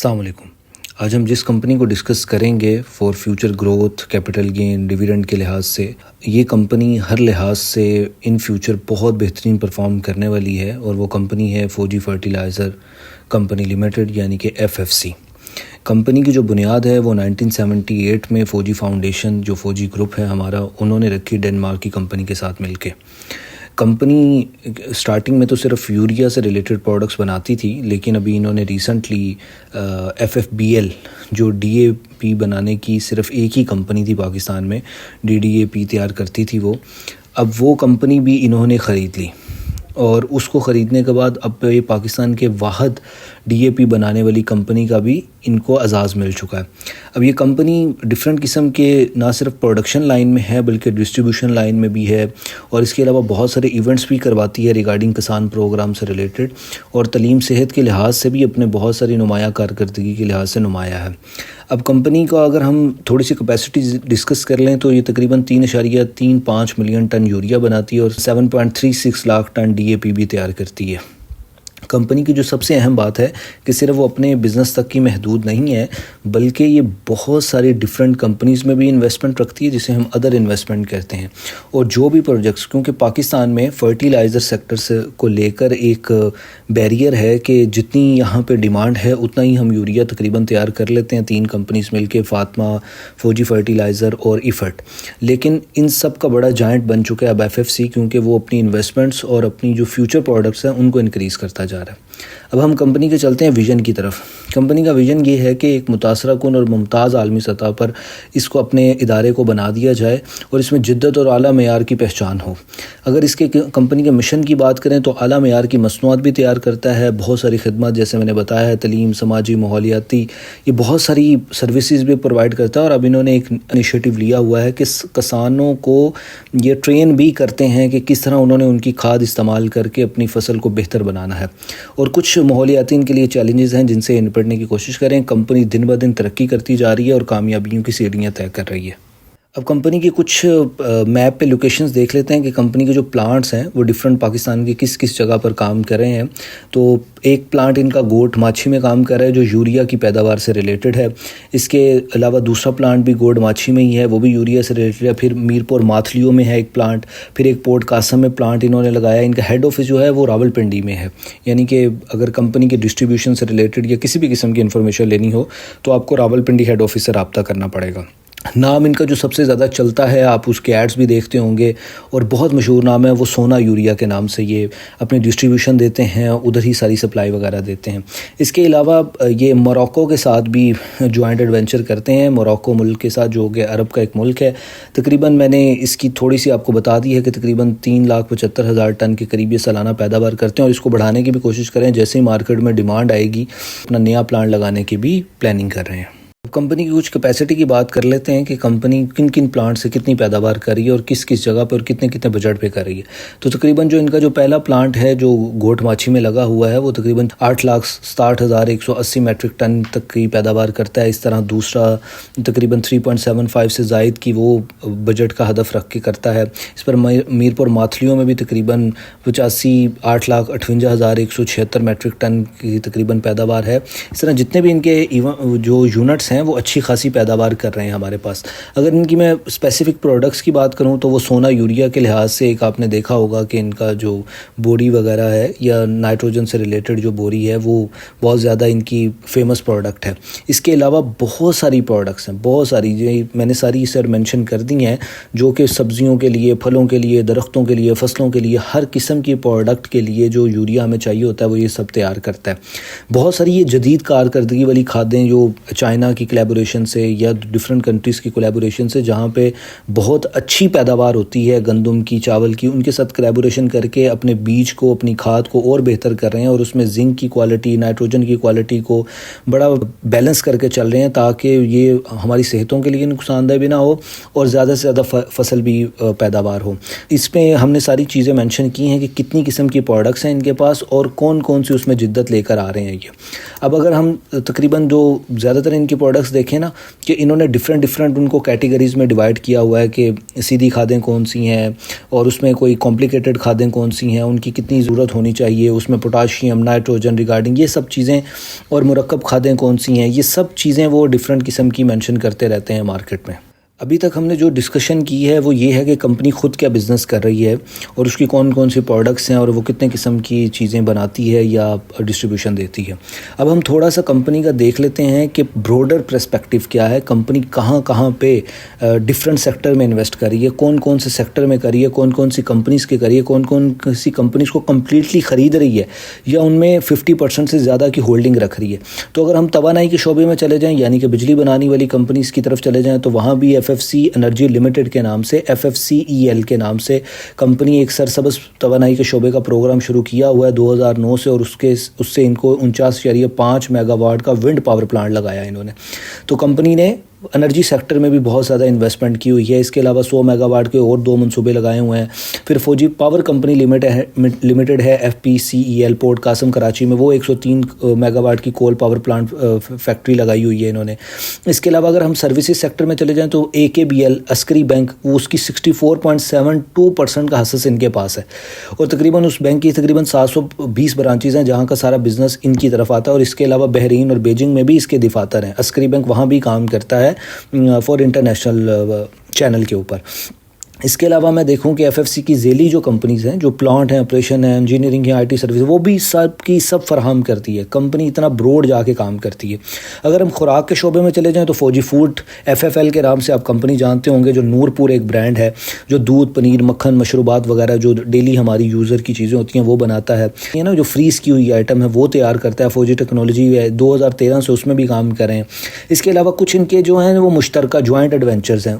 السلام علیکم۔ آج ہم جس کمپنی کو ڈسکس کریں گے for future growth, capital gain, dividend کے لحاظ سے، یہ کمپنی ہر لحاظ سے ان فیوچر بہت بہترین پرفارم کرنے والی ہے، اور وہ کمپنی ہے فوجی فرٹیلائزر کمپنی لمیٹڈ، یعنی کہ FFC۔ کمپنی کی جو بنیاد ہے وہ 1978 میں فوجی فاؤنڈیشن، جو فوجی گروپ ہے ہمارا، انہوں نے رکھی ڈنمارک کی کمپنی کے ساتھ مل کے۔ کمپنی سٹارٹنگ میں تو صرف یوریا سے ریلیٹڈ پروڈکٹس بناتی تھی، لیکن ابھی انہوں نے ریسنٹلی FFBL جو DAP بنانے کی صرف ایک ہی کمپنی تھی پاکستان میں، DDAP تیار کرتی تھی وہ، اب وہ کمپنی بھی انہوں نے خرید لی، اور اس کو خریدنے کے بعد اب یہ پاکستان کے واحد DAP بنانے والی کمپنی کا بھی ان کو اعزاز مل چکا ہے۔ اب یہ کمپنی ڈفرینٹ قسم کے نہ صرف پروڈکشن لائن میں ہے بلکہ ڈسٹریبیوشن لائن میں بھی ہے، اور اس کے علاوہ بہت سارے ایونٹس بھی کرواتی ہے ریگارڈنگ کسان پروگرام سے ریلیٹڈ، اور تعلیم صحت کے لحاظ سے بھی اپنے بہت ساری نمایاں کارکردگی کے لحاظ سے نمایاں ہے۔ اب کمپنی کا اگر ہم تھوڑی سی کیپیسٹی ڈسکس کر لیں تو یہ تقریباً 3.35 ملین ٹن یوریا بناتی ہے اور 7.36 لاکھ ٹن DAP بھی تیار کرتی ہے۔ کمپنی کی جو سب سے اہم بات ہے کہ صرف وہ اپنے بزنس تک کی محدود نہیں ہے، بلکہ یہ بہت ساری ڈیفرنٹ کمپنیز میں بھی انویسٹمنٹ رکھتی ہے، جسے ہم ادر انویسٹمنٹ کہتے ہیں، اور جو بھی پروجیکٹس، کیونکہ پاکستان میں فرٹیلائزر سیکٹر سے کو لے کر ایک بیریئر ہے کہ جتنی یہاں پہ ڈیمانڈ ہے اتنا ہی ہم یوریا تقریباً تیار کر لیتے ہیں، 3 کمپنیز مل کے، فاطمہ، فوجی فرٹیلائزر اور ایفٹ، لیکن ان سب کا بڑا جائنٹ بن چکا ہے اب FFC، کیونکہ وہ اپنی انویسٹمنٹس اور اپنی جو فیوچر پروڈکٹس ہیں ان کو انکریز کرتا جا رہا ہے۔ اب ہم کمپنی کے چلتے ہیں ویژن کی طرف۔ کمپنی کا ویژن یہ ہے کہ ایک متاثرہ کن اور ممتاز عالمی سطح پر اس کو اپنے ادارے کو بنا دیا جائے اور اس میں جدت اور اعلیٰ معیار کی پہچان ہو۔ اگر اس کے کمپنی کے مشن کی بات کریں تو اعلیٰ معیار کی مصنوعات بھی تیار کرتا ہے، بہت ساری خدمات جیسے میں نے بتایا ہے، تعلیم، سماجی، ماحولیاتی، یہ بہت ساری سروسز بھی پرووائڈ کرتا ہے، اور اب انہوں نے ایک انیشیٹو لیا ہوا ہے کہ کسانوں کو یہ ٹرین بھی کرتے ہیں کہ کس طرح انہوں نے ان کی کھاد استعمال کر کے اپنی فصل کو بہتر بنانا ہے، اور کچھ ماحولیاتی ان کے لیے چیلنجز ہیں جن سے نپٹنے کی کوشش کریں۔ کمپنی دن بہ دن ترقی کرتی جا رہی ہے اور کامیابیوں کی سیڑھیاں طے کر رہی ہے۔ اب کمپنی کی کچھ میپ پہ لوکیشنز دیکھ لیتے ہیں کہ کمپنی کے جو پلانٹس ہیں وہ ڈفرینٹ پاکستان کی کس کس جگہ پر کام کر رہے ہیں۔ تو ایک پلانٹ ان کا گوٹ ماچھی میں کام کر رہا ہے جو یوریا کی پیداوار سے ریلیٹڈ ہے۔ اس کے علاوہ دوسرا پلانٹ بھی گوڈ ماچھی میں ہی ہے، وہ بھی یوریا سے ریلیٹڈ ہے۔ پھر میرپور ماتھلیوں میں ہے ایک پلانٹ، پھر ایک پورٹ قاسم میں پلانٹ انہوں نے لگایا۔ ان کا ہیڈ آفس جو ہے وہ راولپنڈی میں ہے، یعنی کہ اگر کمپنی کے ڈسٹریبیوشن سے ریلیٹڈ یا کسی بھی قسم کی انفارمیشن لینی ہو تو آپ کو راولپنڈی ہیڈ آفس سے رابطہ کرنا پڑے گا۔ نام ان کا جو سب سے زیادہ چلتا ہے، آپ اس کے ایڈز بھی دیکھتے ہوں گے، اور بہت مشہور نام ہے، وہ سونا یوریا کے نام سے یہ اپنی ڈسٹریبیوشن دیتے ہیں، ادھر ہی ساری سپلائی وغیرہ دیتے ہیں۔ اس کے علاوہ یہ موروکو کے ساتھ بھی جوائنٹ ایڈونچر کرتے ہیں، موروکو ملک کے ساتھ جو کہ عرب کا ایک ملک ہے۔ تقریباً میں نے اس کی تھوڑی سی آپ کو بتا دی ہے کہ تقریباً 3,75,000 ٹن کے قریب یہ سالانہ پیداوار کرتے ہیں، اور اس کو بڑھانے کی بھی کوشش کریں، جیسے ہی مارکیٹ میں ڈیمانڈ آئے گی اپنا نیا پلانٹ لگانے کی بھی پلاننگ کر رہے ہیں۔ کمپنی کی کچھ کیپیسٹی کی بات کر لیتے ہیں کہ کمپنی کن کن پلانٹ سے کتنی پیداوار کر رہی ہے اور کس کس جگہ پر کتنے کتنے بجٹ پہ کر رہی ہے۔ تو تقریباً جو ان کا جو پہلا پلانٹ ہے جو گوٹ ماچھی میں لگا ہوا ہے وہ تقریباً 8,67,180 میٹرک ٹن تک کی پیداوار کرتا ہے۔ اس طرح دوسرا تقریباً 3.75 سے زائد کی وہ بجٹ کا ہدف رکھ کے کرتا ہے۔ اس پر میرپور ماتھلیوں میں بھی تقریباً 8,58,176 میٹرک ٹن کی تقریباً پیداوار ہے۔ اس طرح جتنے بھی ان کے جو یونٹس ہیں وہ اچھی خاصی پیداوار کر رہے ہیں ہمارے پاس۔ اگر ان کی میں اسپیسیفک پروڈکٹس کی بات کروں تو وہ سونا یوریا کے لحاظ سے ایک آپ نے دیکھا ہوگا کہ ان کا جو بوری وغیرہ ہے یا نائٹروجن سے ریلیٹڈ جو بوری ہے وہ بہت زیادہ ان کی فیمس پروڈکٹ ہے۔ اس کے علاوہ بہت ساری پروڈکٹس ہیں، بہت ساری، میں نے ساری سر مینشن کر دی ہیں، جو کہ سبزیوں کے لیے، پھلوں کے لیے، درختوں کے لیے، فصلوں کے لیے، ہر قسم کی پروڈکٹ کے لیے جو یوریا ہمیں چاہیے ہوتا ہے وہ یہ سب تیار کرتا ہے۔ بہت ساری یہ جدید کارکردگی والی کھادیں جو چائنا کی کولیبوریشن سے یا ڈفرینٹ کنٹریز کی کولیبوریشن سے، جہاں پہ بہت اچھی پیداوار ہوتی ہے گندم کی، چاول کی، ان کے ساتھ کولیبوریشن کر کے اپنے بیج کو، اپنی کھاد کو اور بہتر کر رہے ہیں، اور اس میں زنک کی کوالٹی، نائٹروجن کی کوالٹی کو بڑا بیلنس کر کے چل رہے ہیں تاکہ یہ ہماری صحتوں کے لیے نقصان دہ بھی نہ ہو اور زیادہ سے زیادہ فصل بھی پیداوار ہو۔ اس میں ہم نے ساری چیزیں مینشن کی ہیں کہ کتنی قسم کی پروڈکٹس ہیں ان کے پاس اور کون کون سی اس میں جدت لے کر آ رہے ہیں یہ۔ اب اگر ہم تقریباً جو زیادہ تر ان کی پروڈکٹس پروڈکٹس دیکھیں نا کہ انہوں نے ڈفرینٹ ان کو کیٹیگریز میں ڈیوائڈ کیا ہوا ہے کہ سیدھی کھادیں کون سی ہیں اور اس میں کوئی کمپلیکیٹڈ کھادیں کون سی ہیں، ان کی کتنی ضرورت ہونی چاہیے، اس میں پوٹاشیم، نائٹروجن ریگارڈنگ یہ سب چیزیں، اور مرکب کھادیں کون سی ہیں، یہ سب چیزیں وہ ڈفرینٹ قسم کی مینشن کرتے رہتے ہیں مارکیٹ میں۔ ابھی تک ہم نے جو ڈسکشن کی ہے وہ یہ ہے کہ کمپنی خود کیا بزنس کر رہی ہے اور اس کی کون سی پروڈکٹس ہیں اور وہ کتنے قسم کی چیزیں بناتی ہے یا ڈسٹریبیوشن دیتی ہے۔ اب ہم تھوڑا سا کمپنی کا دیکھ لیتے ہیں کہ براڈر پرسپیکٹیو کیا ہے، کمپنی کہاں پہ ڈفرینٹ سیکٹر میں انویسٹ کر رہی ہے، کون سے سیکٹر میں کر رہی ہے، کون سی کمپنیز کے کر رہی ہے، کون سی کمپنیز کو کمپلیٹلی خرید رہی ہے یا ان میں 50% سے زیادہ کی ہولڈنگ رکھ رہی ہے۔ تو اگر ہم توانائی کے شعبے میں چلے جائیں، یعنی کہ بجلی بنانے والی کمپنیز کی طرف چلے جائیں، تو وہاں بھی F F C Energy Limited کے نام سے، FFCEL کے نام سے کمپنی ایک سرسبز توانائی کے شعبے کا پروگرام شروع کیا ہوا ہے 2009 سے، اور اس سے ان کو 49.5 میگا واٹ کا ونڈ پاور پلانٹ لگایا انہوں نے۔ تو کمپنی نے انرجی سیکٹر میں بھی بہت زیادہ انویسٹمنٹ کی ہوئی ہے۔ اس کے علاوہ 100 میگا واٹ کے اور 2 منصوبے لگائے ہوئے ہیں۔ پھر فوجی پاور کمپنی لمیٹڈ ہے FPCEL، پورٹ قاسم کراچی میں، وہ 103 میگا واٹ کی کول پاور پلانٹ فیکٹری لگائی ہوئی ہے انہوں نے۔ اس کے علاوہ اگر ہم سروسز سیکٹر میں چلے جائیں تو AKBL عسکری بینک، وہ اس کی 64.72% کا حصص ان کے پاس ہے، اور تقریباً اس بینک کی تقریباً 720 برانچیز ہیں جہاں کا سارا بزنس ان کی طرف آتا ہے، اور اس کے علاوہ بحرین اور بیجنگ میں بھی اس کے دفاتر ہیں۔ عسکری بینک وہاں بھی کام کرتا ہے فار انٹرنیشنل چینل کے اوپر۔ اس کے علاوہ میں دیکھوں کہ FFC کی ذیلی جو کمپنیز ہیں، جو پلانٹ ہیں، آپریشن ہیں، انجینئرنگ ہے، IT سروس، وہ بھی سب کی سب فراہم کرتی ہے۔ کمپنی اتنا براڈ جا کے کام کرتی ہے۔ اگر ہم خوراک کے شعبے میں چلے جائیں تو فوجی فوڈ FFL کے نام سے آپ کمپنی جانتے ہوں گے، جو نور پور ایک برانڈ ہے جو دودھ، پنیر، مکھن، مشروبات وغیرہ جو ڈیلی ہماری یوزر کی چیزیں ہوتی ہیں وہ بناتا ہے۔ یہ نا جو فریز کی ہوئی آئٹم ہے وہ تیار کرتا ہے۔ فوجی ٹیکنالوجی ہے 2013 سے اس میں بھی کام کر رہے ہیں۔ اس کے علاوہ کچھ ان کے جو ہیں وہ مشترکہ جوائنٹ ایڈونچرز ہیں۔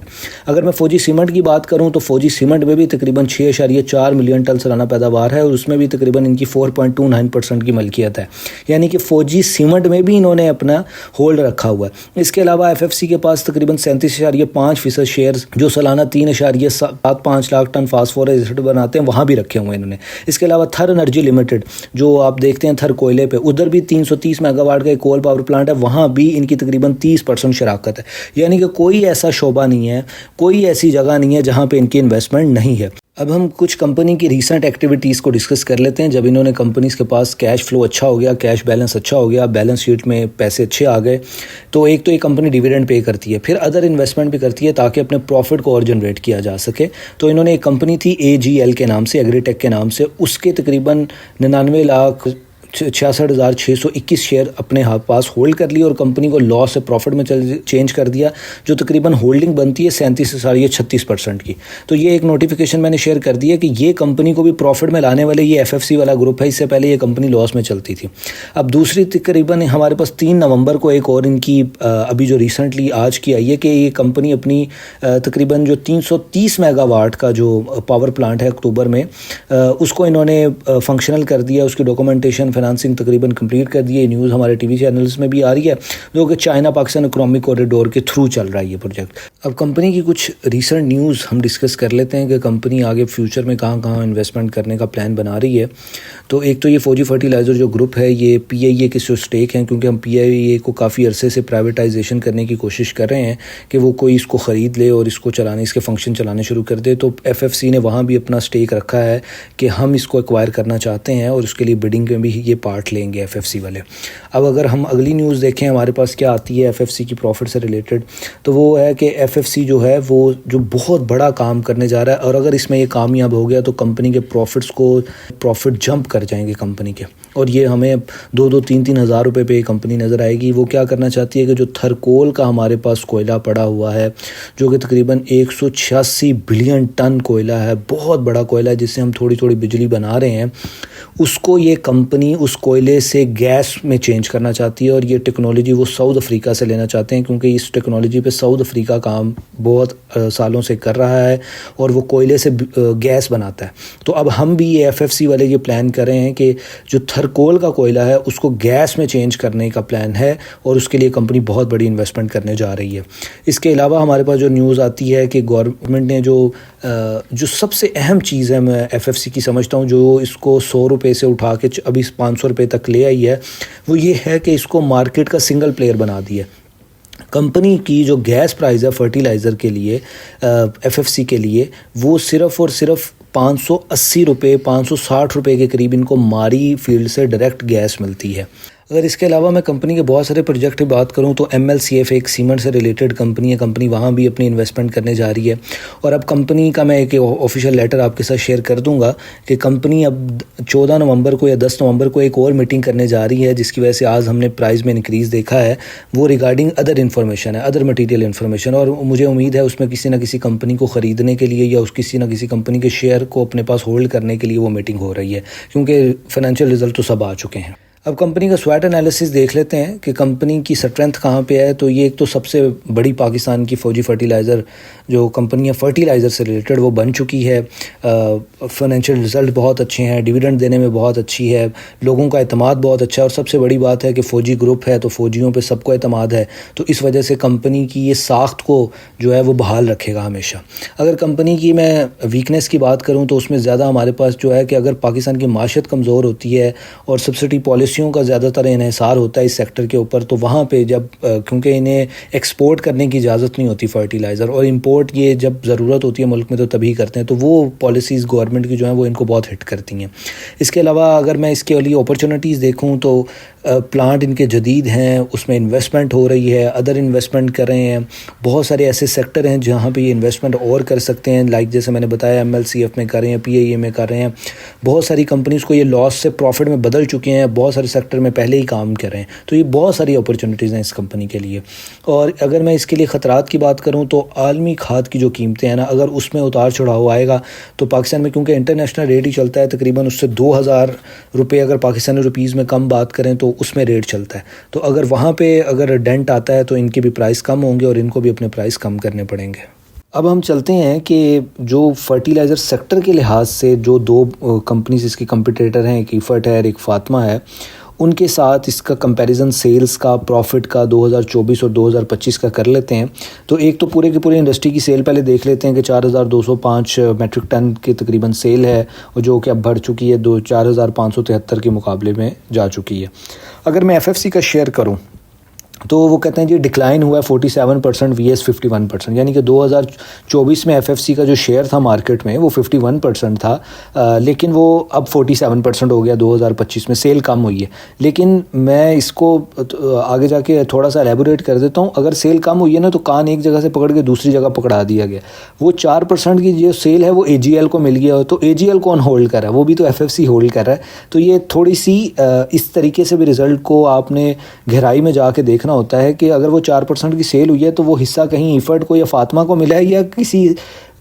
اگر میں فوجی سیمنٹ کی بات کروں تو فوجی سیمنٹ بھی تقریباً 6.4 ملین ٹن سالانہ پیداوار ہے، اور اس میں بھی تقریباً ان کی 4.29% کی ملکیت ہے، یعنی کہ فوجی سیمنٹ میں بھی انہوں نے اپنا ہولڈ رکھا ہوا ہے۔ اس کے علاوہ FFC کے پاس تقریباً 37.5% شیئرز جو سالانہ 3.75 لاکھ ٹن فاسفورس ایسڈ بناتے ہیں وہاں بھی رکھے ہوئے ہیں انہوں نے۔ اس کے علاوہ تھر انرجی لمیٹڈ جو آپ دیکھتے ہیں تھر کوئلے پہ، ادھر بھی 330 میگا واٹ کا ایک کول پاور پلانٹ ہے، وہاں بھی ان کی تقریباً 30% شراکت ہے، یعنی کہ کوئی ایسا شعبہ نہیں ہے، کوئی ایسی جگہ نہیں ہے جہاں پہ ان کی انویسٹمنٹ نہیں ہے۔ اب ہم کچھ کمپنی کی ریسنٹ ایکٹیویٹیز کو ڈسکس کر لیتے ہیں۔ جب انہوں نے کمپنیز کے پاس کیش فلو اچھا ہو گیا، کیش بیلنس اچھا ہو گیا، بیلنس شیٹ میں پیسے اچھے آ گئے، تو ایک تو یہ کمپنی ڈیویڈنڈ پے کرتی ہے، پھر ادر انویسٹمنٹ بھی کرتی ہے تاکہ اپنے پروفٹ کو اور جنریٹ کیا جا سکے۔ تو انہوں نے ایک کمپنی تھی AGL کے نام سے، ایگری ٹیک کے نام سے، اس کے تقریباً 99,66,621 شیئر اپنے پاس ہولڈ کر لیے، اور کمپنی کو لاس سے پروفٹ میں چینج کر دیا، جو تقریباً ہولڈنگ بنتی ہے 37.36% کی۔ تو یہ ایک نوٹیفیکیشن میں نے شیئر کر دیا کہ یہ کمپنی کو بھی پروفٹ میں لانے والے یہ FFC والا گروپ ہے، اس سے پہلے یہ کمپنی لاس میں چلتی تھی۔ اب دوسری تقریباً ہمارے پاس 3 نومبر کو ایک اور ان کی ابھی جو ریسنٹلی آج کی آئی ہے کہ یہ کمپنی اپنی تقریباً جو 330 میگا واٹ کا جو پاور پلانٹ ہے اکتوبر میں، اس کو انہوں نے فنکشنل کر دیا، اس کی ڈاکومنٹیشن فائنانسنگ تقریباً کمپلیٹ کر دی ہے۔ نیوز ہمارے ٹی وی چینلز میں بھی آ رہی ہے، جو کہ چائنا پاکستان اکنامک کوریڈور کے تھرو چل رہا ہے یہ پروجیکٹ۔ اب کمپنی کی کچھ ریسنٹ نیوز ہم ڈسکس کر لیتے ہیں کہ کمپنی آگے فیوچر میں کہاں انویسٹمنٹ کرنے کا پلان بنا رہی ہے۔ تو ایک تو یہ فوجی فرٹیلائزر جو گروپ ہے، یہ PIA کے جو اسٹیک ہیں، کیونکہ ہم PIA کو کافی عرصے سے پرائیویٹائزیشن کرنے کی کوشش کر رہے ہیں کہ وہ کوئی اس کو خرید لے اور اس کو چلانے، اس کے فنکشن چلانے شروع کر دے، تو FFC نے وہاں بھی اپنا اسٹیک رکھا ہے کہ ہم اس کو ایکوائر کرنا چاہتے ہیں، اور اس کے لیے بڈنگ میں بھی یہ پارٹ لیں گے FFC والے۔ اب اگر ہم اگلی نیوز دیکھیں ہمارے پاس کیا آتی ہے FFC کی پروفٹ سے ریلیٹڈ، تو وہ ہے کہ FFC جو ہے وہ جو بہت بڑا کام کرنے جا رہا ہے، اور اگر اس میں یہ کامیاب ہو گیا تو کمپنی کے پروفٹ جمپ کر جائیں گے کمپنی کے، اور یہ ہمیں 2-3 ہزار روپے پہ یہ کمپنی نظر آئے گی۔ وہ کیا کرنا چاہتی ہے کہ جو تھرکول کا ہمارے پاس کوئلہ پڑا ہوا ہے، جو کہ تقریباً 186 بلین ٹن کوئلہ ہے، بہت بڑا کوئلہ ہے جس سے ہم تھوڑی بجلی بنا رہے ہیں، اس کو یہ کمپنی اس کوئلے سے گیس میں چینج کرنا چاہتی ہے، اور یہ ٹیکنالوجی وہ ساؤتھ افریقہ سے لینا چاہتے ہیں، کیونکہ اس ٹیکنالوجی پہ ساؤتھ افریقہ کام بہت سالوں سے کر رہا ہے اور وہ کوئلے سے گیس بناتا ہے۔ تو اب ہم بھی یہ FFC والے یہ پلان کر رہے ہیں کہ جو تھرکول کا کوئلہ ہے اس کو گیس میں چینج کرنے کا پلان ہے، اور اس کے لیے کمپنی بہت بڑی انویسٹمنٹ کرنے جا رہی ہے۔ اس کے علاوہ ہمارے پاس جو نیوز آتی ہے کہ گورنمنٹ نے جو سب سے اہم چیز ہے، میں FFC کی سمجھتا ہوں، جو اس کو 100 روپے سے اٹھا کے ابھی 500 روپے تک لے آئی ہے، وہ یہ ہے کہ اس کو مارکیٹ کا سنگل پلیئر بنا دیا ہے۔ کمپنی کی جو گیس پرائز ہے فرٹیلائزر کے لیے ایف ایف سی کے لیے وہ صرف اور صرف 580 روپے 560 روپے کے قریب ان کو ماری فیلڈ سے ڈائریکٹ گیس ملتی ہے. اگر اس کے علاوہ میں کمپنی کے بہت سارے پروجیکٹ کی بات کروں تو MLCF ایک سیمنٹ سے ریلیٹڈ کمپنی ہے. کمپنی وہاں بھی اپنی انویسٹمنٹ کرنے جا رہی ہے. اور اب کمپنی کا میں ایک آفیشیل لیٹر آپ کے ساتھ شیئر کر دوں گا کہ کمپنی اب 14 نومبر کو یا 10 نومبر کو ایک اور میٹنگ کرنے جا رہی ہے, جس کی وجہ سے آج ہم نے پرائز میں انکریز دیکھا ہے. وہ ریگارڈنگ ادر انفارمیشن ہے, ادر مٹیریل انفارمیشن, اور مجھے امید ہے اس میں کسی نہ کسی کمپنی کو خریدنے کے لیے یا اس کسی نہ کسی کمپنی کے شیئر کو اپنے پاس ہولڈ کرنے کے لیے وہ میٹنگ ہو رہی ہے, کیونکہ فائنینشیل رزلٹ تو سب آ چکے ہیں. اب کمپنی کا سویٹ انالیسس دیکھ لیتے ہیں کہ کمپنی کی اسٹرینتھ کہاں پہ ہے. تو یہ ایک تو سب سے بڑی پاکستان کی فوجی فرٹیلائزر جو کمپنی ہے فرٹیلائزر سے ریلیٹڈ وہ بن چکی ہے. فائنینشیل رزلٹ بہت اچھے ہیں, ڈیویڈنڈ دینے میں بہت اچھی ہے, لوگوں کا اعتماد بہت اچھا ہے, اور سب سے بڑی بات ہے کہ فوجی گروپ ہے تو فوجیوں پہ سب کو اعتماد ہے. تو اس وجہ سے کمپنی کی یہ ساخت کو جو ہے وہ بحال رکھے گا ہمیشہ. اگر کمپنی کی میں ویکنیس کی بات کروں تو اس میں زیادہ ہمارے پاس جو ہے کہ اگر پاکستان کی معیشت کمزور ہوتی ہے اور سبسڈی پالیسیوں کا زیادہ تر انحصار ہوتا ہے اس سیکٹر کے اوپر, تو وہاں پہ جب کیونکہ انہیں ایکسپورٹ کرنے کی اجازت نہیں ہوتی فرٹیلائزر, اور امپورٹ یہ جب ضرورت ہوتی ہے ملک میں تو تبھی کرتے ہیں, تو وہ پالیسیز گورنمنٹ کی جو ہیں وہ ان کو بہت ہٹ کرتی ہیں. اس کے علاوہ اگر میں اس کے لیے اپرچونٹیز دیکھوں تو پلانٹ ان کے جدید ہیں, اس میں انویسٹمنٹ ہو رہی ہے, ادر انویسٹمنٹ کر رہے ہیں. بہت سارے ایسے سیکٹر ہیں جہاں پہ یہ انویسٹمنٹ اور کر سکتے ہیں, لائک جیسے میں نے بتایا MLCF میں کر رہے ہیں, PIA میں کر رہے ہیں. بہت ساری کمپنیز کو یہ لاس سے پروفٹ میں بدل چکے ہیں, بہت سارے سیکٹر میں پہلے ہی کام کر رہے ہیں. تو یہ بہت ساری اپرچونٹیز ہیں اس کمپنی کے لیے. اور اگر میں اس کے لیے خطرات کی بات کروں تو عالمی کھاد کی جو قیمتیں ہیں نا, اگر اس میں اتار چڑھاؤ آئے گا تو پاکستان میں کیونکہ انٹرنیشنل ریٹ ہی چلتا ہے تقریباً اس سے 2000 روپے اگر پاکستانی روپیز میں کم بات کریں تو اس میں ریٹ چلتا ہے. تو اگر وہاں پہ اگر ڈینٹ آتا ہے تو ان کے بھی پرائس کم ہوں گے اور ان کو بھی اپنے پرائس کم کرنے پڑیں گے. اب ہم چلتے ہیں کہ جو فرٹیلائزر سیکٹر کے لحاظ سے جو دو کمپنیز اس کی کمپیٹیٹر ہیں, ایک ایفٹ ہے اور ایک فاطمہ ہے, ان کے ساتھ اس کا کمپیریزن سیلز کا, پروفٹ کا 2024 اور 2025 کا کر لیتے ہیں. تو ایک تو پورے کی پوری انڈسٹری کی سیل پہلے دیکھ لیتے ہیں کہ 4205 میٹرک ٹن کے تقریباً سیل ہے, اور جو کہ اب بڑھ چکی ہے 4573 کے مقابلے میں جا چکی ہے. اگر میں FFC کا شیئر کروں تو وہ کہتے ہیں جی ڈکلائن ہوا ہے 47% VS 51%, یعنی کہ 2024 میں FFC کا جو شیئر تھا مارکیٹ میں وہ 51% تھا, لیکن وہ اب 47% ہو گیا 2025 میں, سیل کم ہوئی ہے. لیکن میں اس کو آگے جا کے تھوڑا سا ایلیبوریٹ کر دیتا ہوں. اگر سیل کم ہوئی ہے نا تو کان ایک جگہ سے پکڑ کے دوسری جگہ پکڑا دیا گیا. وہ 4% کی جو سیل ہے وہ AGL کو مل گیا, تو AGL کون ہولڈ کر رہا ہے, وہ بھی تو FFC ہولڈ کر رہا ہے. تو یہ تھوڑی سی اس طریقے سے بھی رزلٹ کو آپ نے گہرائی میں جا کے دیکھنا ہوتا ہے کہ اگر وہ 4% کی سیل ہوئی ہے تو وہ حصہ کہیں ایفرٹ کو یا فاطمہ کو ملا ہے یا کسی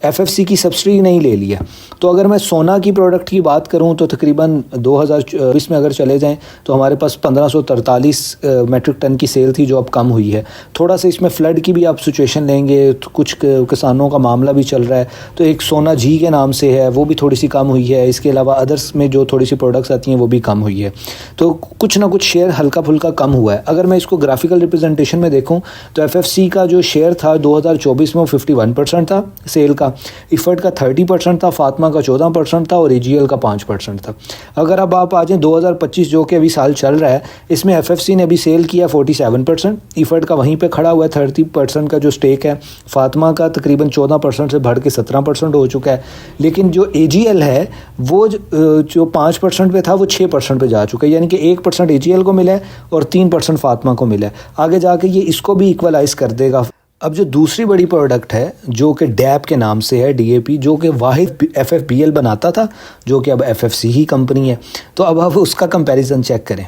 FFC کی سبسڈی نہیں لے لیا. تو اگر میں سونا کی پروڈکٹ کی بات کروں تو تقریباً 2024 میں اگر چلے جائیں تو ہمارے پاس 1543 میٹرک ٹن کی سیل تھی جو اب کم ہوئی ہے. تھوڑا سا اس میں فلڈ کی بھی آپ سچویشن لیں گے, کچھ کسانوں کا معاملہ بھی چل رہا ہے, تو ایک سونا جی کے نام سے ہے وہ بھی تھوڑی سی کم ہوئی ہے. اس کے علاوہ ادرس میں جو تھوڑی سی پروڈکٹس آتی ہیں وہ بھی کم ہوئی ہے. تو کچھ نہ کچھ شیئر ہلکا پھلکا کم ہوا ہے. اگر میں اس کو گرافیکل ریپرزنٹیشن میں دیکھوں تو FFC کا جو شیئر تھا 2024 میں وہ 51% تھا سیل کا, ایفرٹ کا 30% تھا, فاطمہ کا 14% تھا, اور AGL کا 5% تھا. اگر اب آپ آ جائیں 2025 جو کہ ابھی سال چل رہا ہے, اس میں FFC نے ابھی سیل کیا 47%, ایفرٹ کا وہیں پہ کھڑا ہوا ہے 30% کا جو سٹیک ہے, فاطمہ کا تقریباً 14% سے بڑھ کے 17% ہو چکا ہے. لیکن جو AGL ہے وہ جو 5% پہ تھا وہ 6% پہ جا چکا ہے, یعنی کہ 1% AGL کو ملا ہے اور 3% فاطمہ کو ملا ہے. آگے جا کے یہ اس کو بھی ایکولائز کر دے گا. اب جو دوسری بڑی پروڈکٹ ہے جو کہ DAP کے نام سے ہے, DAP, جو کہ واحد FFBL بناتا تھا جو کہ اب FFC ہی کمپنی ہے. تو اب آپ اس کا کمپیریزن چیک کریں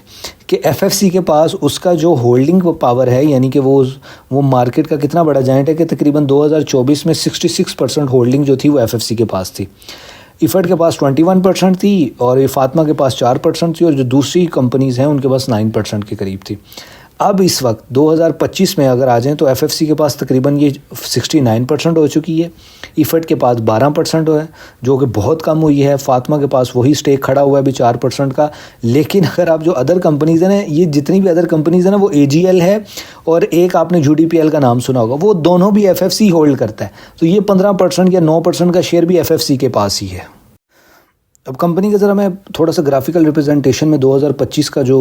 کہ FFC کے پاس اس کا جو ہولڈنگ پاور ہے, یعنی کہ وہ مارکیٹ کا کتنا بڑا جائنٹ ہے کہ تقریباً 2024 میں 66% ہولڈنگ جو تھی وہ FFC کے پاس تھی. ایفرٹ کے پاس 21% تھی اور فاطمہ کے پاس 4% تھی, اور جو دوسری کمپنیز ہیں ان کے پاس 9% کے قریب تھی. اب اس وقت 2025 میں اگر آ جائیں تو FFC کے پاس تقریباً یہ 69% ہو چکی ہے, ایفرٹ کے پاس 12% ہے جو کہ بہت کم ہوئی ہے, فاطمہ کے پاس وہی سٹیک کھڑا ہوا ہے ابھی 4% کا. لیکن اگر آپ جو ادر کمپنیز ہیں, یہ جتنی بھی ادر کمپنیز ہیں نا, وہ AGL ہے اور ایک آپ نے UDPL کا نام سنا ہوگا, وہ دونوں بھی FFC ہولڈ کرتا ہے. تو یہ 15% یا 9% کا شیئر بھی FFC کے پاس ہی ہے. اب کمپنی کا ذرا میں تھوڑا سا گرافیکل ریپرزنٹیشن میں 2025 کا جو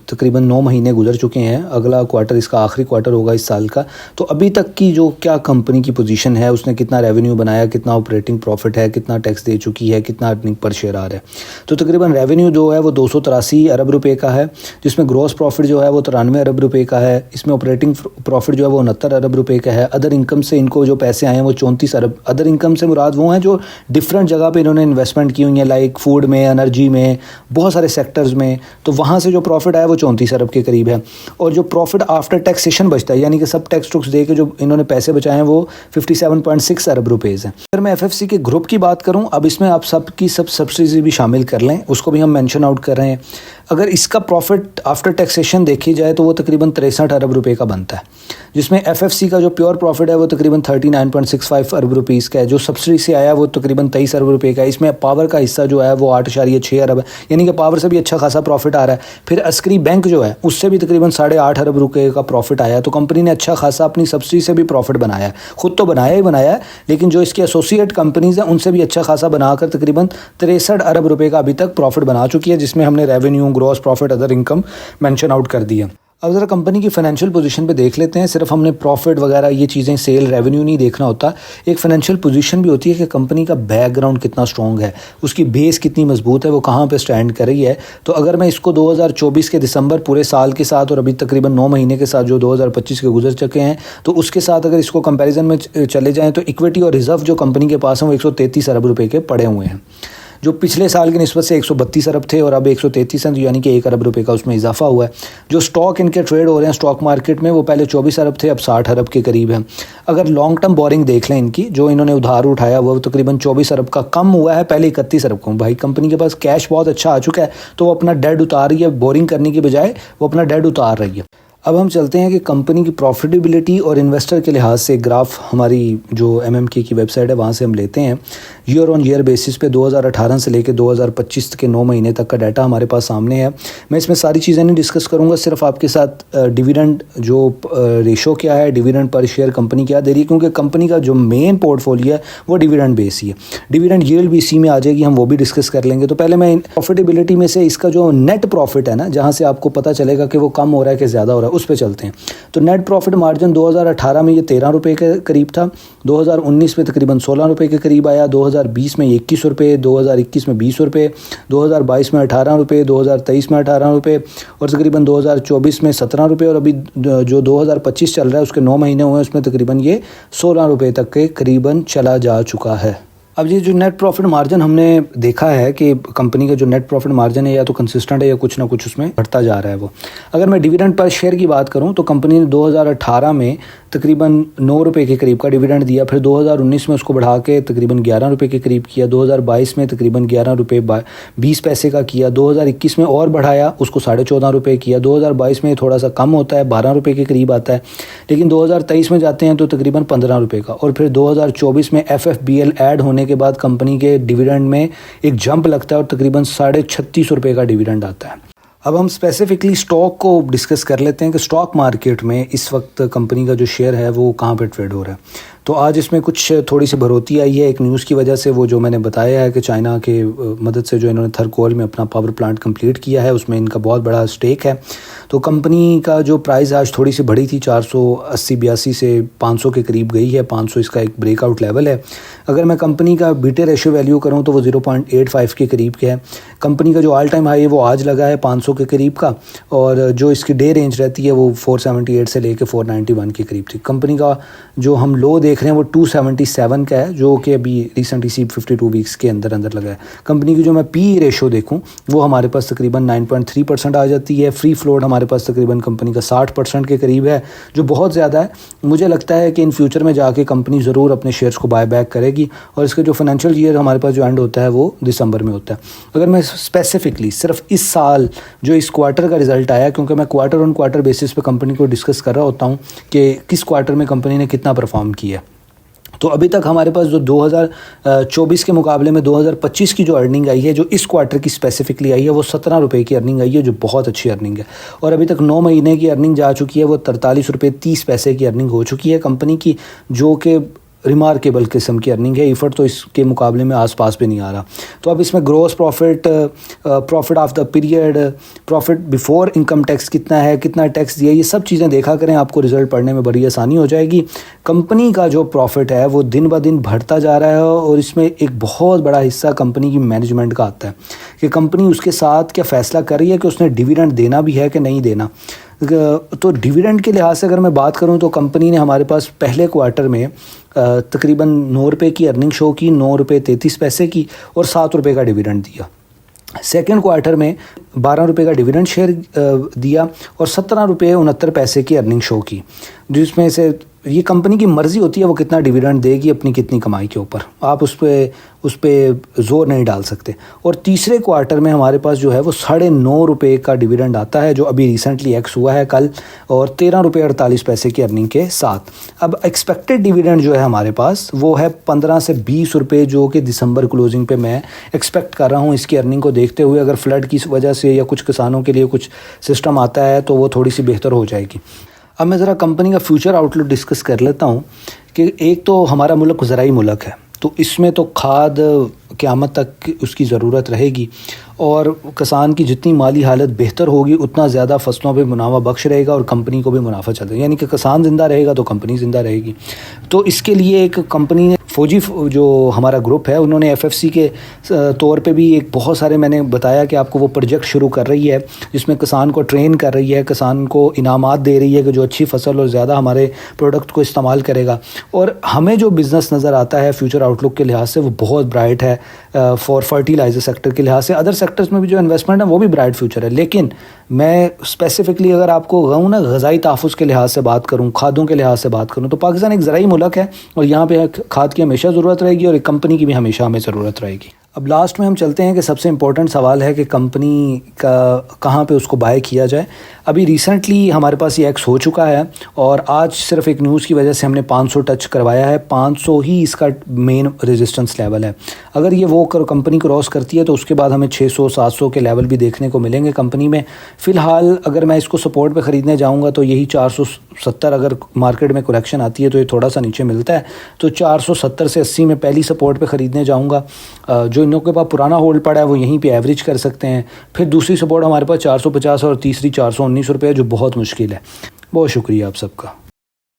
تقریباً 9 مہینے گزر چکے ہیں، اگلا کوارٹر اس کا آخری کوارٹر ہوگا اس سال کا، تو ابھی تک کی جو کیا کمپنی کی پوزیشن ہے، اس نے کتنا ریونیو بنایا، کتنا آپریٹنگ پروفٹ ہے، کتنا ٹیکس دے چکی ہے، کتنا ارننگ پر شیئر آ رہا ہے، تو تقریباً ریونیو جو ہے وہ 283 ارب روپے کا ہے، جس میں گروس پروفٹ جو ہے وہ 93 ارب روپے کا ہے، اس میں آپریٹنگ پروفٹ جو ہے وہ 69 ارب روپے کا ہے، ادر انکم سے ان کو جو پیسے آئے ہیں وہ 34 ارب، ادر انکم سے مراد وہ ہیں جو ڈفرینٹ جگہ پہ انہوں نے انویسٹمنٹ کی ہوئی ہیں، لائک فوڈ میں، انرجی میں، بہت سارے سیکٹرز میں، تو وہاں سے جو پروفٹ آیا وہ 34 ارب کے قریب ہے، اور جو پروفٹ آفٹر ٹیکسیشن بچتا ہے، یعنی کہ سب ٹیکس ٹوکس دے کے جو انہوں نے پیسے بچائے ہیں وہ 57.6 ارب روپیز ہیں۔ اگر میں ایف ایف سی کے گروپ کی بات کروں، اب اس میں آپ سب کی سبسڈیز بھی شامل کر لیں، اس کو بھی ہم مینشن آؤٹ کر رہے ہیں، اگر اس کا پروفٹ آفٹر ٹیکسیشن دیکھی جائے تو وہ تقریباً 63 ارب روپے کا بنتا ہے، جس میں ایف ایف سی کا جو پیور پروفٹ ہے وہ تقریباً 39.65 ارب روپیز کا ہے، جو سبسڈی سے آیا وہ تقریباً 23 ارب روپے کا ہے، اس میں پاور کا حصہ جو ہے وہ 8.6 ارب ہے، یعنی کہ پاور سے بھی اچھا خاصا پروفٹ آ رہا ہے۔ پھر عسکری بینک جو ہے اس سے بھی تقریباً 8.5 ارب روپے کا پروفٹ آیا ہے، تو کمپنی نے اچھا خاصا اپنی سبسڈی سے بھی پروفٹ بنایا ہے، خود تو بنایا ہی بنایا ہے، لیکن جو اس کی ایسوسیٹ کمپنیز ہیں ان سے بھی اچھا خاصا بنا کر تقریباً 63 ارب روپے کا ابھی تک پروفٹ بنا چکی ہے، جس میں ہم نے revenue, gross profit, other income mention out کر دیا۔ اب ذرا کمپنی کی فائنینشیل پوزیشن پہ دیکھ لیتے ہیں، صرف ہم نے پروفٹ وغیرہ یہ چیزیں، سیل، ریونیو نہیں دیکھنا ہوتا، ایک فائنینشیل پوزیشن بھی ہوتی ہے کہ کمپنی کا بیک گراؤنڈ کتنا سٹرونگ ہے، اس کی بیس کتنی مضبوط ہے، وہ کہاں پہ سٹینڈ کر رہی ہے۔ تو اگر میں اس کو 2024 کے دسمبر پورے سال کے ساتھ اور ابھی تقریباً 9 مہینے کے ساتھ جو 2025 کے گزر چکے ہیں، تو اس کے ساتھ اگر اس کو کمپیریزن میں چلے جائیں تو اکویٹی اور ریزرو جو کمپنی کے پاس ہیں وہ 133 ارب روپے کے پڑے ہوئے ہیں، جو پچھلے سال کی نسبت سے 132 ارب تھے اور اب 133 ہیں، یعنی کہ 1 ارب روپے کا اس میں اضافہ ہوا ہے۔ جو سٹاک ان کے ٹریڈ ہو رہے ہیں سٹاک مارکیٹ میں، وہ پہلے 24 ارب تھے، اب 60 ارب کے قریب ہیں۔ اگر لانگ ٹرم بورنگ دیکھ لیں ان کی، جو انہوں نے ادھار اٹھایا وہ تقریباً 24 ارب کا کم ہوا ہے، پہلے 31 ارب کا۔ بھائی کمپنی کے پاس کیش بہت اچھا آ چکا ہے، تو وہ اپنا ڈیٹ اتار رہی ہے، بورنگ کرنے کی بجائے وہ اپنا ڈیٹ اتار رہی ہے۔ اب ہم چلتے ہیں کہ کمپنی کی پروفیٹیبلٹی اور انویسٹر کے لحاظ سے گراف ہماری جو MMK کی ویب سائٹ ہے وہاں سے ہم لیتے ہیں، ایئر آن ایئر بیسس پہ 2018 سے لے کے 2025 کے 9 مہینے تک کا ڈیٹا ہمارے پاس سامنے ہے۔ میں اس میں ساری چیزیں نہیں ڈسکس کروں گا، صرف آپ کے ساتھ ڈیویڈنڈ جو ریشو کیا ہے، ڈیویڈنڈ پر شیئر کمپنی کیا دے رہی ہے، کیونکہ کمپنی کا جو مین پورٹ فولیو ہے وہ ڈیویڈنڈ بیس ہی ہے، ڈیویڈنڈ ییلڈ بھی اسی میں آ جائے گی، ہم وہ بھی ڈسکس کر لیں گے۔ تو پہلے میں پروفیٹیبلٹی میں سے اس کا جو نیٹ پروفٹ ہے نا، جہاں سے آپ کو پتہ چلے گا کہ وہ کم ہو رہا ہے کہ زیادہ ہو رہا ہے، اس پہ چلتے ہیں۔ تو نیٹ پروفٹ مارجن 2018 میں یہ 13 روپے کے قریب تھا، 2019 میں تقریباً 16 روپے کے قریب آیا، 2020 میں 21 روپے، 2021 میں 20 روپے، 2022 میں 18 روپے، 2023 میں 18 روپے، اور تقریباً 2024 میں 17 روپے، اور ابھی جو 2025 چل رہا ہے اس کے 9 مہینے ہوئے ہیں، اس میں تقریباً یہ 16 روپے تک کے قریباً چلا جا چکا ہے۔ اب یہ جو نیٹ پروفٹ مارجن ہم نے دیکھا ہے کہ کمپنی کا جو نیٹ پروفٹ مارجن ہے یا تو کنسسٹنٹ ہے یا کچھ نہ کچھ اس میں بڑھتا جا رہا ہے وہ۔ اگر میں ڈیویڈنڈ پر شیئر کی بات کروں تو کمپنی نے 2018 میں تقریباً 9 روپے کے قریب کا ڈیویڈنڈ دیا، پھر 2019 میں اس کو بڑھا کے تقریباً 11 روپے کے قریب کیا، 2022 میں تقریباً 11 روپے 20 پیسے کا کیا، 2021 میں اور بڑھایا، اس کو 14.5 روپے کیا، 2022 میں تھوڑا سا کم ہوتا ہے، 12 روپے کے قریب آتا ہے، لیکن 2023 میں جاتے ہیں تو تقریباً 15 روپے کا، اور پھر 2024 میں FFBL ایڈ ہونے کے بعد کمپنی کے ڈیویڈنڈ میں ایک جمپ لگتا ہے اور تقریباً 36.5 روپے کا ڈیویڈنڈ آتا ہے۔ اب ہم اسپیسیفکلی سٹاک کو ڈسکس کر لیتے ہیں کہ سٹاک مارکیٹ میں اس وقت کمپنی کا جو شیئر ہے وہ کہاں پہ ٹریڈ ہو رہا ہے۔ تو آج اس میں کچھ تھوڑی سی بڑھوتی آئی ہے ایک نیوز کی وجہ سے، وہ جو میں نے بتایا ہے کہ چائنا کے مدد سے جو انہوں نے تھرکول میں اپنا پاور پلانٹ کمپلیٹ کیا ہے، اس میں ان کا بہت بڑا سٹیک ہے، تو کمپنی کا جو پرائز آج تھوڑی سی بڑھی تھی، 480-82 سے 500 کے قریب گئی ہے، 500 اس کا ایک بریک آؤٹ لیول ہے۔ اگر میں کمپنی کا بیٹے ریشو ویلیو کروں تو وہ 0.85 کے قریب کے ہے۔ کمپنی کا جو آل ٹائم ہائی ہے وہ آج لگا ہے 500 کے قریب کا، اور جو اس کی ڈے رینج رہتی ہے وہ 478 سے لے کے 491 کے قریب تھی۔ کمپنی کا جو ہم لو دیکھ رہے ہیں وہ 277 کا ہے، جو کہ ابھی ریسنٹلی 52 ویکس کے اندر لگا ہے۔ کمپنی کی جو میں پی ریشو دیکھوں وہ ہمارے پاس تقریباً 9.3% آ جاتی ہے۔ فری فلوٹ ہمارے پاس تقریباً کمپنی کا 60% کے قریب ہے، جو بہت زیادہ ہے۔ مجھے لگتا ہے کہ ان فیوچر میں جا کے کمپنی ضرور اپنے شیئرز کو بائی بیک کرے گی، اور اس کے جو فائنینشیل ایئر ہمارے پاس جو اینڈ ہوتا ہے وہ دسمبر میں ہوتا ہے۔ اگر میں اسپیسیفکلی صرف اس سال جو اس کوارٹر کا رزلٹ آیا، کیونکہ میں کوارٹر آن کوارٹر بیسس پہ کمپنی کو ڈسکس کر رہا ہوتا ہوں کہ کس کوارٹر میں کمپنی نے کتنا پرفارم کیا، تو ابھی تک ہمارے پاس جو 2024 کے مقابلے میں 2025 کی جو ارننگ آئی ہے، جو اس کوارٹر کی اسپیسیفکلی آئی ہے، وہ 17 روپے کی ارننگ آئی ہے، جو بہت اچھی ارننگ ہے، اور ابھی تک 9 مہینے کی ارننگ جا چکی ہے، وہ 43 روپے 30 پیسے کی ارننگ ہو چکی ہے کمپنی کی، جو کہ ریمارکیبل قسم کی ارننگ ہے. ایفرٹ تو اس کے مقابلے میں آس پاس بھی نہیں آ رہا. تو اب اس میں gross profit, profit of the period, profit before income tax کتنا ہے، کتنا ٹیکس دیا، یہ سب چیزیں دیکھا کریں، آپ کو رزلٹ پڑھنے میں بڑی آسانی ہو جائے گی. کمپنی کا جو پروفٹ ہے وہ دن بہ دن بڑھتا جا رہا ہے، اور اس میں ایک بہت بڑا حصہ کمپنی کی مینجمنٹ کا آتا ہے کہ کمپنی اس کے ساتھ کیا فیصلہ کر رہی ہے کہ اس نے ڈیویڈنڈ دینا بھی ہے کہ نہیں دینا. تو ڈیویڈنڈ کے لحاظ سے اگر میں بات کروں تو کمپنی نے ہمارے پاس پہلے کوارٹر میں تقریباً 9 روپے کی ارننگ شو کی، 9 روپے 33 پیسے کی، اور 7 روپے کا ڈیویڈنڈ دیا. سیکنڈ کوارٹر میں 12 روپے کا ڈیویڈنڈ شیئر دیا اور 17 روپے 69 پیسے کی ارننگ شو کی، جس میں سے یہ کمپنی کی مرضی ہوتی ہے وہ کتنا ڈیویڈنڈ دے گی اپنی کتنی کمائی کے اوپر، آپ اس پہ زور نہیں ڈال سکتے. اور تیسرے کوارٹر میں ہمارے پاس جو ہے وہ 9.5 روپے کا ڈیویڈنڈ آتا ہے، جو ابھی ریسنٹلی ایکس ہوا ہے کل، اور 13 روپے 48 پیسے کی ارننگ کے ساتھ. اب ایکسپیکٹڈ ڈیویڈنڈ جو ہے ہمارے پاس وہ ہے 15 سے 20 روپے، جو کہ دسمبر کلوزنگ پہ میں ایکسپیکٹ کر رہا ہوں. اس کی ارننگ کو دیکھتے ہوئے اگر فلڈ کی وجہ سے یا کچھ کسانوں کے لیے کچھ سسٹم آتا ہے تو وہ تھوڑی سی بہتر ہو جائے گی. اب میں ذرا کمپنی کا فیوچر آؤٹ لک ڈسکس کر لیتا ہوں کہ ایک تو ہمارا ملک زرعی ملک ہے، تو اس میں تو کھاد قیامت تک اس کی ضرورت رہے گی، اور کسان کی جتنی مالی حالت بہتر ہوگی اتنا زیادہ فصلوں پہ منافع بخش رہے گا اور کمپنی کو بھی منافع چلے گا. یعنی کہ کسان زندہ رہے گا تو کمپنی زندہ رہے گی. تو اس کے لیے ایک کمپنی نے فوجی جو ہمارا گروپ ہے انہوں نے FFC کے طور پہ بھی ایک بہت سارے، میں نے بتایا کہ آپ کو وہ پروجیکٹ شروع کر رہی ہے جس میں کسان کو ٹرین کر رہی ہے، کسان کو انعامات دے رہی ہے کہ جو اچھی فصل اور زیادہ ہمارے پروڈکٹ کو استعمال کرے گا. اور ہمیں جو بزنس نظر آتا ہے فیوچر آؤٹ لک کے لحاظ سے وہ بہت برائٹ ہے فار فرٹیلائزر سیکٹر کے لحاظ سے. ادر سیکٹرز میں بھی جو انویسٹمنٹ ہے وہ بھی برائٹ فیوچر ہے، لیکن میں اسپیسیفکلی اگر آپ کو کہوں نا غذائی تحفظ کے لحاظ سے بات کروں، کھادوں کے لحاظ سے بات کروں، تو پاکستان ایک زرعی ملک ہے اور یہاں پہ کھاد کی ہمیشہ ضرورت رہے گی اور ایک کمپنی کی بھی ہمیشہ ہمیں ضرورت رہے گی. اب لاسٹ میں ہم چلتے ہیں کہ سب سے امپورٹنٹ سوال ہے کہ کمپنی کا کہاں پہ اس کو بائی کیا جائے. ابھی ریسنٹلی ہمارے پاس یہ ایکس ہو چکا ہے اور آج صرف ایک نیوز کی وجہ سے ہم نے 500 ٹچ کروایا ہے. 500 ہی اس کا مین ریزسٹنس لیول ہے. اگر یہ وہ کمپنی کراس کرتی ہے تو اس کے بعد ہمیں 600 700 کے لیول بھی دیکھنے کو ملیں گے کمپنی میں. فی الحال اگر میں اس کو سپورٹ پہ خریدنے جاؤں گا تو یہی 470، اگر مارکیٹ میں کریکشن آتی ہے تو یہ تھوڑا سا نیچے ملتا ہے، تو 470 سے 80 میں پہلی سپورٹ پہ خریدنے جاؤں گا. جو انہوں کے پاس پرانا ہولڈ پڑا ہے وہ یہیں پہ ایوریج کر سکتے ہیں. پھر دوسری سپورٹ ہمارے پاس 450 اور تیسری 419 روپے ہے، جو بہت مشکل ہے. بہت شکریہ آپ سب کا.